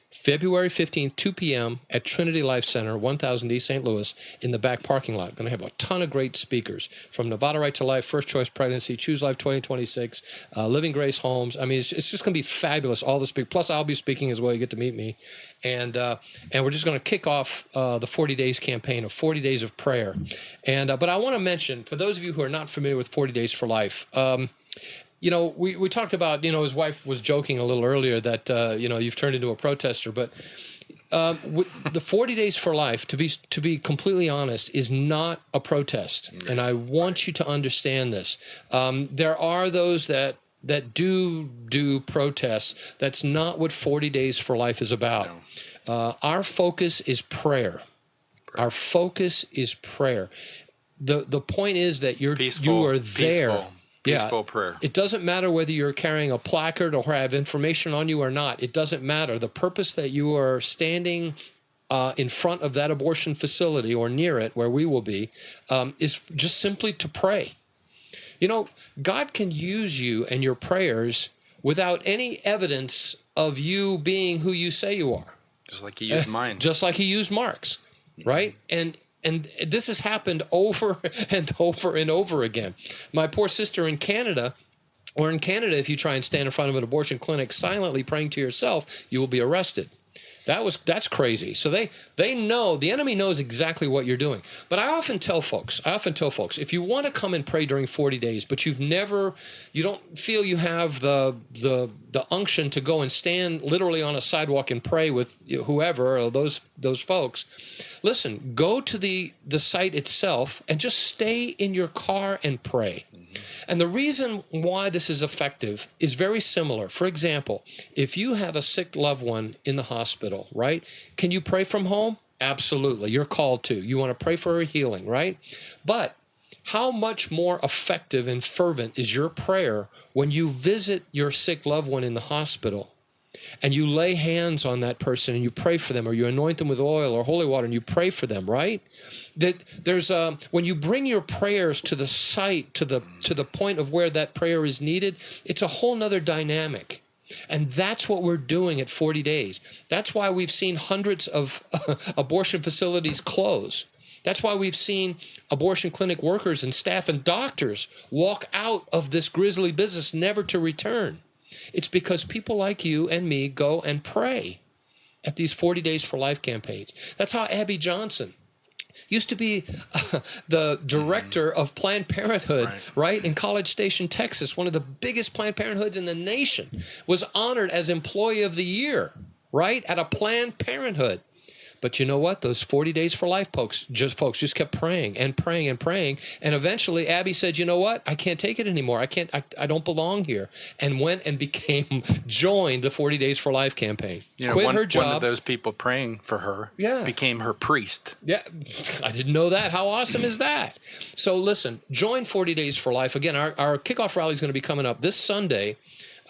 February 15th, 2 p.m. at Trinity Life Center, 1000 East St. Louis, in the back parking lot. Going to have a ton of great speakers from Nevada Right to Life, First Choice Pregnancy, Choose Life 2026, Living Grace Homes. I mean, it's just going to be fabulous, all the speakers. Plus, I'll be speaking as well. You get to meet me. And we're just going to kick off the 40 Days campaign of 40 Days of Prayer. But I want to mention, for those of you who are not familiar with 40 Days for Life, we talked about, his wife was joking a little earlier that, you've turned into a protester. But the 40 Days for Life, to be completely honest, is not a protest. And I want you to understand this. There are those that do protests. That's not what 40 Days for Life is about. No. Our focus is prayer. Our focus is prayer. The point is that you are there. Peaceful prayer. It doesn't matter whether you're carrying a placard or have information on you or not. It doesn't matter. The purpose that you are standing in front of that abortion facility or near it, where we will be, is just simply to pray. God can use you and your prayers without any evidence of you being who you say you are. Just like he used mine. Just like he used Mark's, right? And this has happened over and over and over again. My poor sister in Canada, if you try and stand in front of an abortion clinic silently praying to yourself, you will be arrested. That's crazy. So they know, the enemy knows exactly what you're doing. But I often tell folks, if you want to come and pray during 40 days, but you don't feel you have the unction to go and stand literally on a sidewalk and pray with whoever or those folks, listen, go to the site itself and just stay in your car and pray. Mm-hmm. And the reason why this is effective is very similar. For example, if you have a sick loved one in the hospital, right? Can you pray from home? Absolutely. You're called to. You want to pray for her healing, right? But how much more effective and fervent is your prayer when you visit your sick loved one in the hospital and you lay hands on that person and you pray for them, or you anoint them with oil or holy water and you pray for them, right? That there's when you bring your prayers to the site, to the point of where that prayer is needed, it's a whole nother dynamic. And that's what we're doing at 40 days. That's why we've seen hundreds of abortion facilities close. That's why we've seen abortion clinic workers and staff and doctors walk out of this grisly business, never to return. It's because people like you and me go and pray at these 40 Days for Life campaigns. That's how Abby Johnson used to be the director of Planned Parenthood, right, in College Station, Texas, one of the biggest Planned Parenthoods in the nation, was honored as Employee of the Year, right, at a Planned Parenthood. But you know what? Those 40 Days for Life folks just kept praying and praying and praying. And eventually Abby said, you know what? I can't take it anymore. I don't belong here. And went and joined the 40 Days for Life campaign. Quit her job. One of those people praying for her became her priest. Yeah, I didn't know that. How awesome is that? So listen, join 40 Days for Life. Again, our kickoff rally is going to be coming up this Sunday,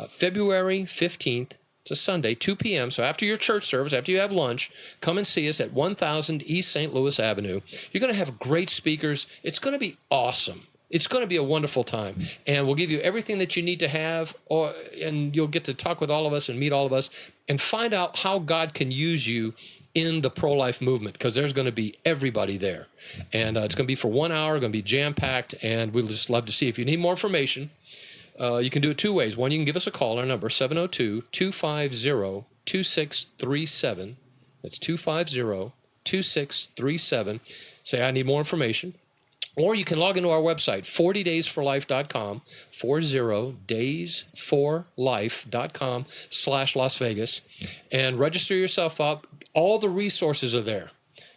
February 15th. It's a Sunday, 2 p.m. So after your church service, after you have lunch, come and see us at 1000 East St. Louis Avenue. You're going to have great speakers. It's going to be awesome. It's going to be a wonderful time. And we'll give you everything that you need to have, and you'll get to talk with all of us and meet all of us and find out how God can use you in the pro-life movement, because there's going to be everybody there. And it's going to be for 1 hour, going to be jam-packed, and we'll just love to see. If you need more information, you can do it two ways. One, you can give us a call. Our number, 702-250-2637. That's 250-2637. Say, I need more information. Or you can log into our website, 40daysforlife.com, 40daysforlife.com/Las Vegas, and register yourself up. All the resources are there.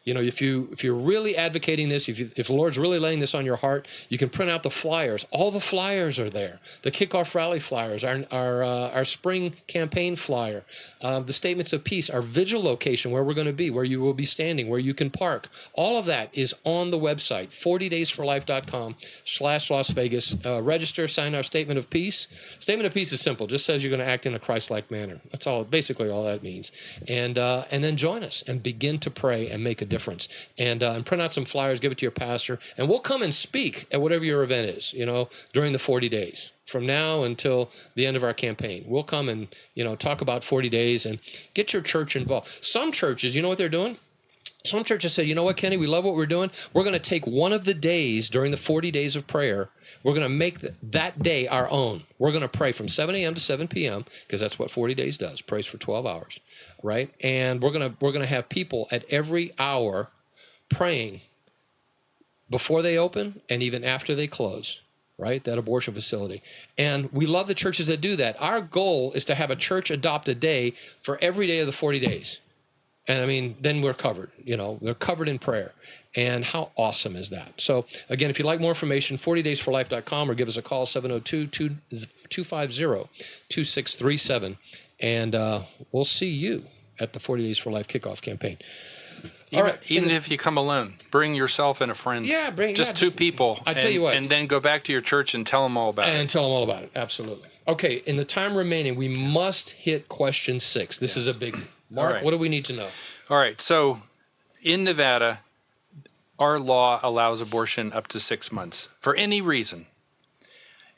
You know, if you're really advocating this, if the Lord's really laying this on your heart, you can print out the flyers. All the flyers are there. The kickoff rally flyers, our spring campaign flyer, the statements of peace, our vigil location where we're going to be, where you will be standing, where you can park. All of that is on the website, 40daysforlife.com/Las Vegas. Register, sign our statement of peace. Statement of peace is simple. Just says you're going to act in a Christ-like manner. That's basically all that means. And then join us and begin to pray and make a difference. And print out some flyers, give it to your pastor, and we'll come and speak at whatever your event is, during the 40 days. From now until the end of our campaign, we'll come and, talk about 40 days and get your church involved. Some churches, you know what they're doing? Some churches say, you know what, Kenny, we love what we're doing. We're going to take one of the days during the 40 days of prayer. We're going to make that day our own. We're going to pray from 7 a.m. to 7 p.m. because that's what 40 days does, prays for 12 hours, right? And we're going to have people at every hour praying before they open and even after they close, right? That abortion facility. And we love the churches that do that. Our goal is to have a church adopt a day for every day of the 40 days. And then we're covered, they're covered in prayer. And how awesome is that? So again, if you'd like more information, 40daysforlife.com, or give us a call, 702-250-2637. And we'll see you at the 40 Days for Life kickoff campaign. Even if you come alone, bring yourself and a friend. Yeah, just two people. I tell you what. And then go back to your church and tell them all about it. And tell them all about it, absolutely. Okay, in the time remaining, we must hit question 6. This is a big one. Mark, what do we need to know? All right, so in Nevada, our law allows abortion up to 6 months for any reason.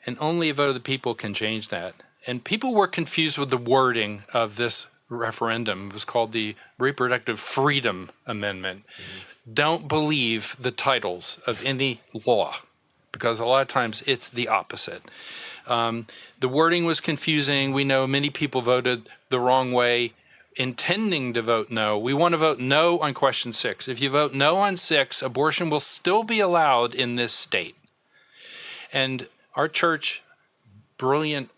And only a vote of the people can change that. And people were confused with the wording of this referendum. It was called the Reproductive Freedom Amendment. Mm-hmm. Don't believe the titles of any law, because a lot of times it's the opposite. The wording was confusing. We know many people voted the wrong way, intending to vote no. We want to vote no on question 6. If you vote no on 6, abortion will still be allowed in this state. And our church, brilliant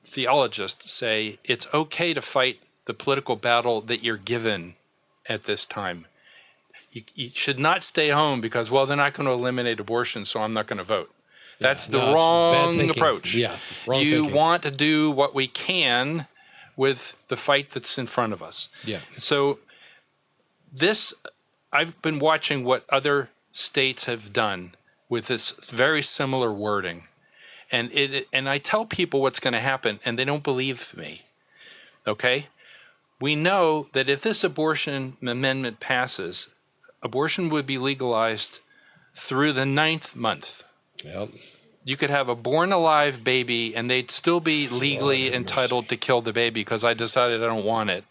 theologists say it's okay to fight the political battle that you're given at this time. You should not stay home because, they're not going to eliminate abortion, so I'm not going to vote. That's the no, it's bad wrong thinking. approach. Yeah, wrong You thinking. want to do what we can with the fight that's in front of us. Yeah. So I've been watching what other states have done with this very similar wording. And I tell people what's going to happen, and they don't believe me. Okay? We know that if this abortion amendment passes, abortion would be legalized through the 9th month. Yep. You could have a born-alive baby, and they'd still be legally Lord have entitled to kill the baby because I decided I don't want it.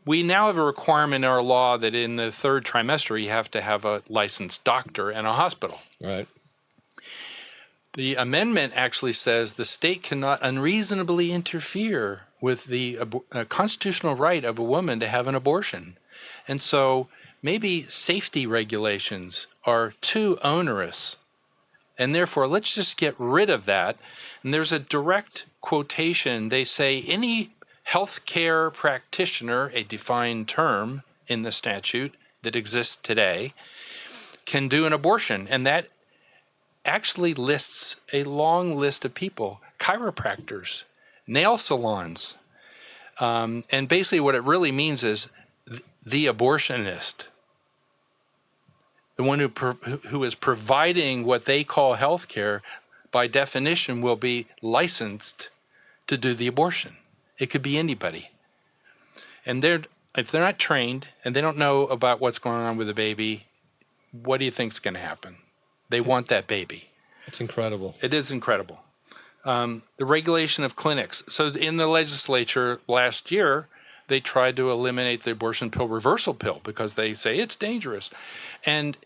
We now have a requirement in our law that in the 3rd trimester, you have to have a licensed doctor and a hospital. Right. The amendment actually says the state cannot unreasonably interfere with the constitutional right of a woman to have an abortion. And so maybe safety regulations are too onerous. And therefore, let's just get rid of that. And there's a direct quotation. They say any healthcare practitioner, a defined term in the statute that exists today, can do an abortion. And that actually lists a long list of people: chiropractors, nail salons. And basically what it really means is the abortionist, the one who is providing what they call health care, by definition will be licensed to do the abortion. It could be anybody. And if they're not trained and they don't know about what's going on with the baby, what do you think's going to happen? They want that baby. It's incredible. It is incredible. The regulation of clinics. So in the legislature last year, they tried to eliminate the abortion pill reversal pill because they say it's dangerous. And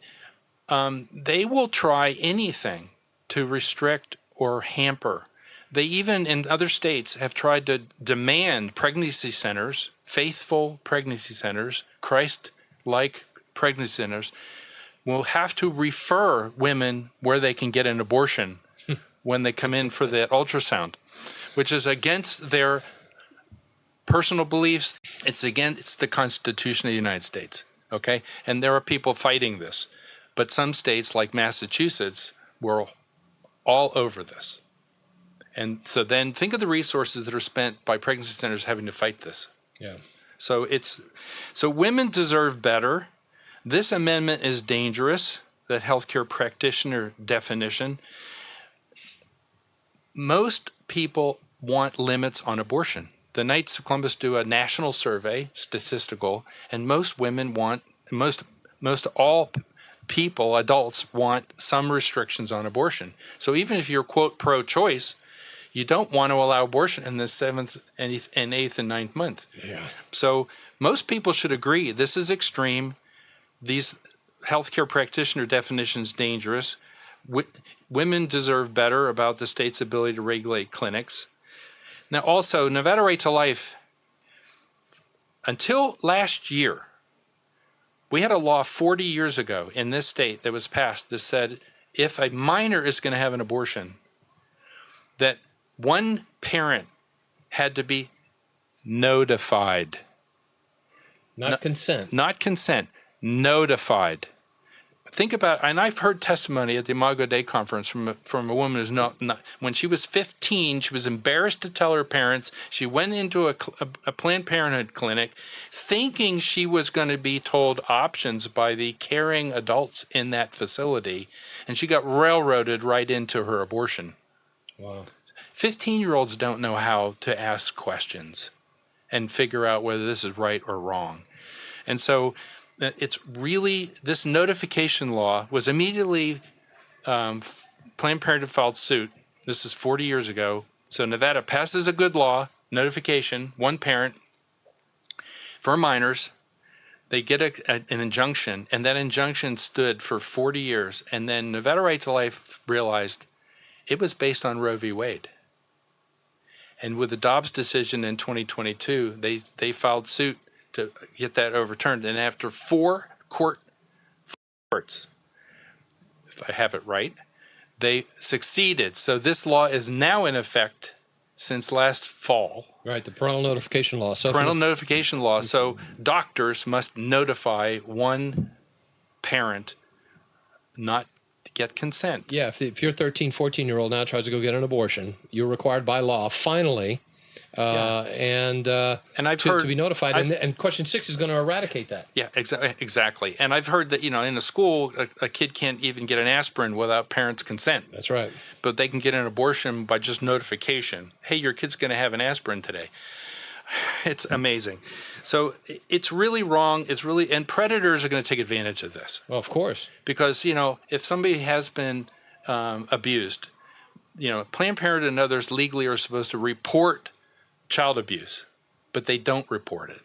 they will try anything to restrict or hamper. They even, in other states, have tried to demand pregnancy centers, faithful pregnancy centers, Christ-like pregnancy centers, will have to refer women where they can get an abortion when they come in for the ultrasound, which is against their personal beliefs. It's against the Constitution of the United States, okay? And there are people fighting this. But some states, like Massachusetts, were all over this. And so then think of the resources that are spent by pregnancy centers having to fight this. Yeah. So women deserve better. This amendment is dangerous, that healthcare practitioner definition. Most people want limits on abortion. The Knights of Columbus do a national survey, statistical, and most women want, most all people, adults, want some restrictions on abortion. So even if you're, quote, pro-choice, you don't want to allow abortion in the 7th and 8th and 9th month. Yeah. So most people should agree this is extreme. These healthcare practitioner definitions dangerous. Women deserve better about the state's ability to regulate clinics. Now also, Nevada Right to Life, until last year, we had a law 40 years ago in this state that was passed that said if a minor is going to have an abortion, that one parent had to be notified. Not consent. Not consent, notified. Think about, and I've heard testimony at the Imago Dei conference from a woman who's not, when she was 15, she was embarrassed to tell her parents. She went into a Planned Parenthood clinic thinking she was going to be told options by the caring adults in that facility, and she got railroaded right into her abortion. Wow. 15-year-olds don't know how to ask questions and figure out whether this is right or wrong. And so it's really, this notification law was immediately, Planned Parenthood filed suit. This is 40 years ago. So Nevada passes a good law, notification, one parent for minors. They get an injunction, and that injunction stood for 40 years. And then Nevada Right to Life realized it was based on Roe v. Wade. And with the Dobbs decision in 2022, they filed suit to get that overturned. And after 4 courts, if I have it right, they succeeded. So this law is now in effect since last fall. Right, the parental notification law. So Parental notification law. So doctors must notify one parent not get consent. Yeah, if your 13, 14-year-old now tries to go get an abortion, you're required by law, finally, and I've to heard be notified. And question 6 is going to eradicate that. Yeah, exactly. And I've heard that, in a school, a kid can't even get an aspirin without parents' consent. That's right. But they can get an abortion by just notification. Hey, your kid's going to have an aspirin today. It's amazing. So it's really wrong. And predators are going to take advantage of this. Well, of course. Because, if somebody has been abused, Planned Parenthood and others legally are supposed to report child abuse, but they don't report it.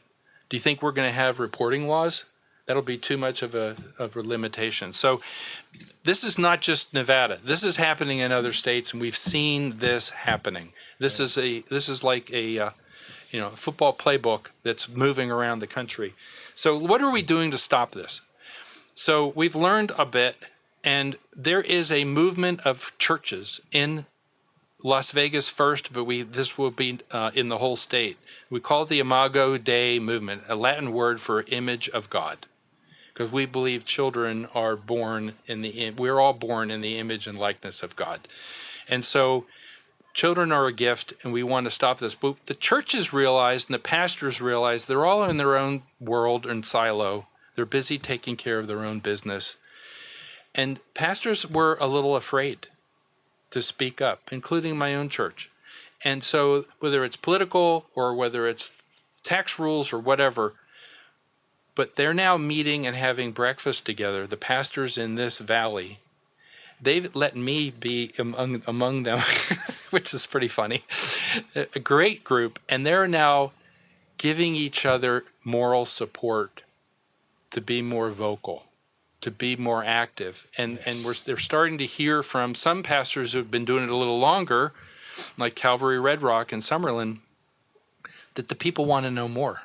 Do you think we're going to have reporting laws? That'll be too much of a limitation. So this is not just Nevada. This is happening in other states, and we've seen this happening. This is like a football playbook that's moving around the country. So what are we doing to stop this? So we've learned a bit, and there is a movement of churches in Las Vegas first, but this will be in the whole state. We call it the Imago Dei movement, a Latin word for image of God, because we believe children are born we're all born in the image and likeness of God. And so children are a gift, and we want to stop this. But the churches realized and the pastors realized they're all in their own world and silo. They're busy taking care of their own business. And pastors were a little afraid to speak up, including my own church. And so whether it's political or whether it's tax rules or whatever, but they're now meeting and having breakfast together, the pastors in this valley. They've let me be among them, which is pretty funny. A great group, and they're now giving each other moral support to be more vocal, to be more active. And they're starting to hear from some pastors who've been doing it a little longer, like Calvary Red Rock and Summerlin, that the people want to know more.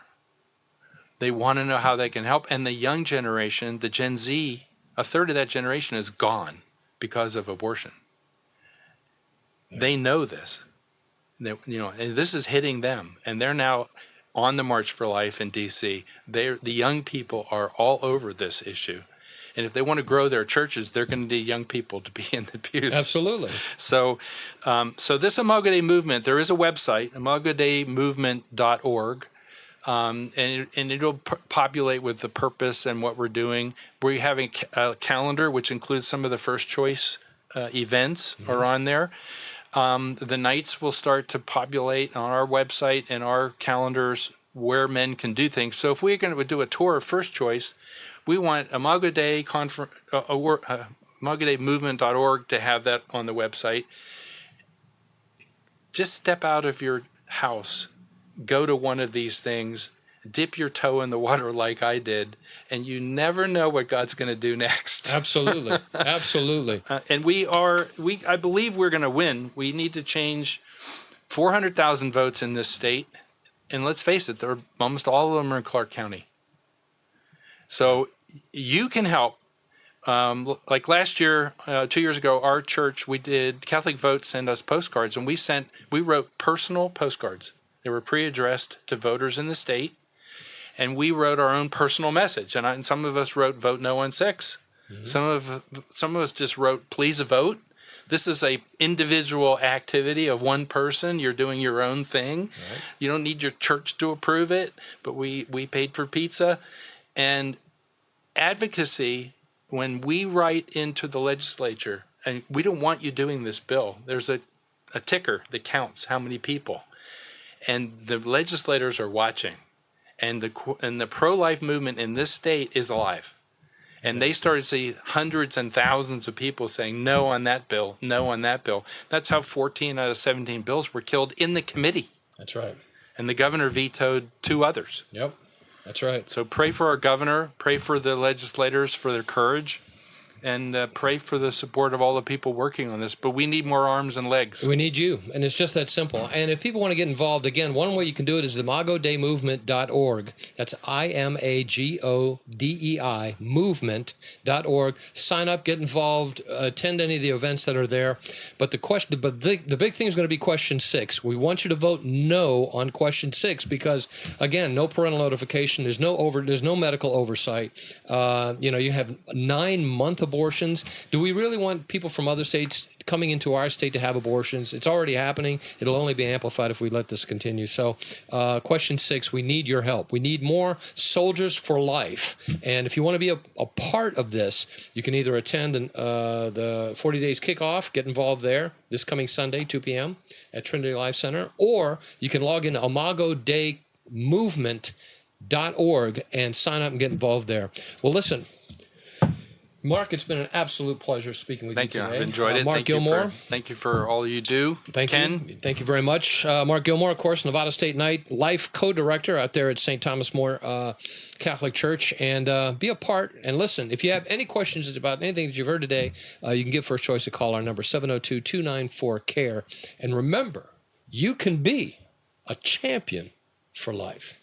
They want to know how they can help. And the young generation, the Gen Z, a third of that generation is gone because of abortion. They know this, and this is hitting them. And they're now on the March for Life in D.C. The young people are all over this issue. And if they want to grow their churches, they're going to need young people to be in the pews. Absolutely. So this Imago Dei movement, there is a website, imagodeimovement.org, and it'll populate with the purpose and what we're doing. We're having a calendar, which includes some of the first choice events are on there. The nights will start to populate on our website and our calendars where men can do things. So if we're going to do a tour of First Choice, we want Imago Dei imagodeimovement.org to have that on the website. Just step out of your house, go to one of these things, dip your toe in the water like I did, and you never know what God's going to do next. Absolutely. Absolutely. And I believe we're going to win. We need to change 400,000 votes in this state. And let's face it, almost all of them are in Clark County. So you can help. Like last year, 2 years ago, our church, we did Catholic Vote send us postcards, and we wrote personal postcards. They were pre-addressed to voters in the state, and we wrote our own personal message. And some of us wrote "Vote No on 6." Mm-hmm. Some of us just wrote "Please vote." This is a individual activity of one person. You're doing your own thing. Right. You don't need your church to approve it, but we paid for pizza. And advocacy, when we write into the legislature, and we don't want you doing this bill, there's a ticker that counts how many people. And the legislators are watching. And the pro-life movement in this state is alive. And they started to see hundreds and thousands of people saying no on that bill, no on that bill. That's how 14 out of 17 bills were killed in the committee. That's right. And the governor vetoed 2 others. Yep, that's right. So pray for our governor, pray for the legislators for their courage, and pray for the support of all the people working on this. But we need more arms and legs. We need you, and it's just that simple. And if people want to get involved, again, one way you can do it is the imagodeimovement.org. That's IMAGODEI movement.org. Sign up, get involved, attend any of the events that are there. But the big thing is going to be question 6. We want you to vote no on question 6 because, again, no parental notification. There's no medical oversight. You have 9 month abortions? Do we really want people from other states coming into our state to have abortions? It's already happening. It'll only be amplified if we let this continue. So question 6, we need your help. We need more soldiers for life. And if you want to be a part of this, you can either attend the 40 Days Kickoff, get involved there this coming Sunday, 2 p.m. at Trinity Life Center, or you can log into imagodaymovement.org and sign up and get involved there. Well, listen, Mark, it's been an absolute pleasure speaking with Thank you you. today. I've enjoyed it. Mark Gilmore. Thank you for all you do. Thank Ken. you. Thank you very much. Mark Gilmore, of course, Nevada State Night Life co-director out there at St. Thomas More Catholic Church. And be a part and listen. If you have any questions about anything that you've heard today, you can give First Choice a call. Our number 702-294-CARE. And remember, you can be a champion for life.